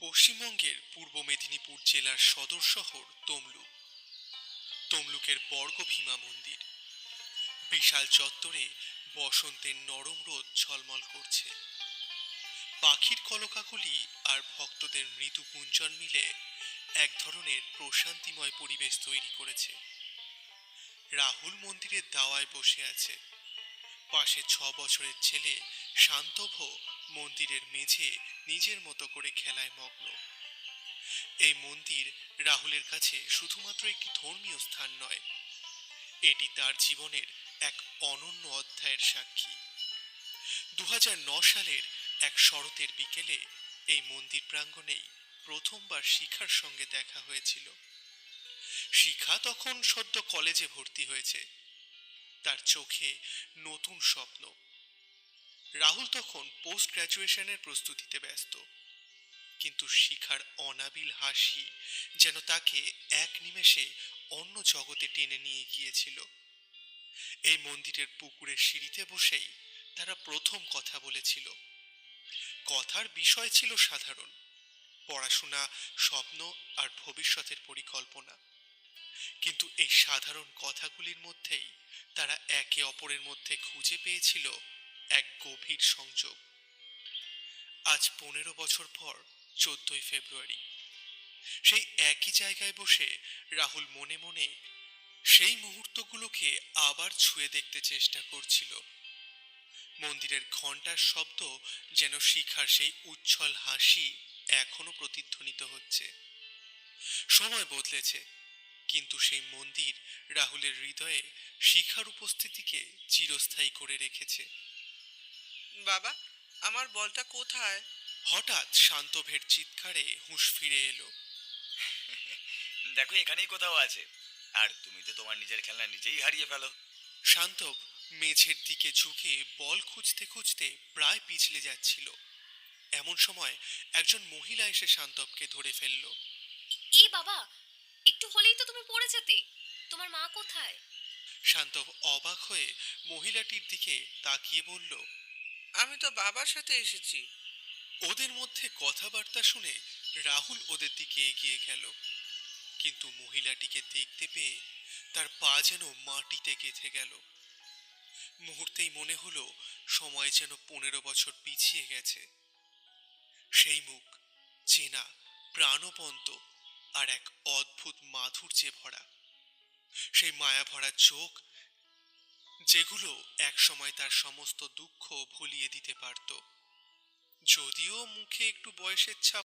পশ্চিমবঙ্গের পূর্ব মেদিনীপুর জেলার সদর শহর তমলুক। তমলুকের বর্গভীমা মন্দির। বিশাল চত্বরে বসন্তের নরম রোদ ঝলমল করছে। পাখির কলকাকলি আর ভক্তদের মৃদু গুঞ্জন মিলে এক ধরনের প্রশান্তিময় পরিবেশ তৈরি করেছে। রাহুল মন্দিরের দাওয়ায় বসে আছে। পাশে 6 বছরের ছেলে শান্তভ মন্দিরের মেঝে নিজের মতো করে খেলায় মগ্ন। এই মন্দির রাহুলের কাছে শুধুমাত্র একটি ধর্মীয় স্থান নয়, এটি তার জীবনের এক অনন্য অধ্যায়ের সাক্ষী। 2009 সালের এক শরতের বিকেলে এই মন্দির প্রাঙ্গণেই প্রথমবার শিখার সঙ্গে দেখা হয়েছিল। শিখা তখন সদ্য কলেজে ভর্তি হয়েছে। তার চোখে নতুন স্বপ্ন। রাহুল তখন পোস্ট গ্রাজুয়েশনের প্রস্তুতিতে ব্যস্ত, কিন্তু শিখার অনাবিল হাসি যেন তাকে এক নিমেষে অন্য জগতে টেনে নিয়ে গিয়েছিল। এই মন্দিরের পুকুরের সিঁড়িতে বসেই তারা প্রথম কথা বলেছিল। কথার বিষয় ছিল সাধারণ: পড়াশোনা, স্বপ্ন আর ভবিষ্যতের পরিকল্পনা। কিন্তু এই সাধারণ কথাগুলির মধ্যেই তারা একে অপরের মধ্যে খুঁজে পেয়েছিল এক গভীর সংযোগ। আজ 15 বছর পর 14ই ফেব্রুয়ারি সেই একই জায়গায় বসে রাহুল মনে মনে সেই মুহূর্তগুলোকে আবার ছুঁয়ে দেখতে চেষ্টা করছিল। মন্দিরের ঘণ্টার শব্দ যেন শিখার সেই উচ্ছল হাসি এখনো প্রতিধ্বনিত হচ্ছে। সময় বদলেছে, কিন্তু সেই মন্দির রাহুলের হৃদয়ে শিখার উপস্থিতিকে চিরস্থায়ী করে রেখেছে। বাবা, আমার বলটা কোথায়? হঠাৎ শান্তভের চিৎকারে হুঁশ ফিরে এলো। দেখো, এখানেই কোথাও আছে। আর তুমি তো তোমার নিজের খেলনা নিজেই হারিয়ে ফেলো। শান্তভ মেঝের দিকে ঝুঁকে বল খুঁজতে খুঁজতে প্রায় পিছলে যাচ্ছিল। এমন সময় একজন মহিলা এসে শান্তভকে ধরে ফেলল। এ বাবা, একটু হলেই তো তুমি পড়ে যেতে। তোমার মা কোথায়? শান্তভ অবাক হয়ে মহিলাটির দিকে তাকিয়ে বলল, আমি তো বাবার সাথে এসেছি। ওদের মধ্যে কথাবার্তা শুনে রাহুল ওদের দিকে এগিয়ে গেল, কিন্তু মহিলাটিকে দেখতে পেয়ে তার পা যেন মাটিতে গেঁথে গেল। মুহূর্তেই মনে হলো সময় যেন 15 বছর পিছিয়ে গেছে। সেই মুখ চেনা, প্রাণবন্ত আর এক অদ্ভুত মাধুর্যে ভরা। সেই মায়া ভরা চোখ যেগুলো এক সময় তার সমস্ত দুঃখ ভুলিয়ে দিতে পারত। যদিও মুখে একটু বয়সের ছাপ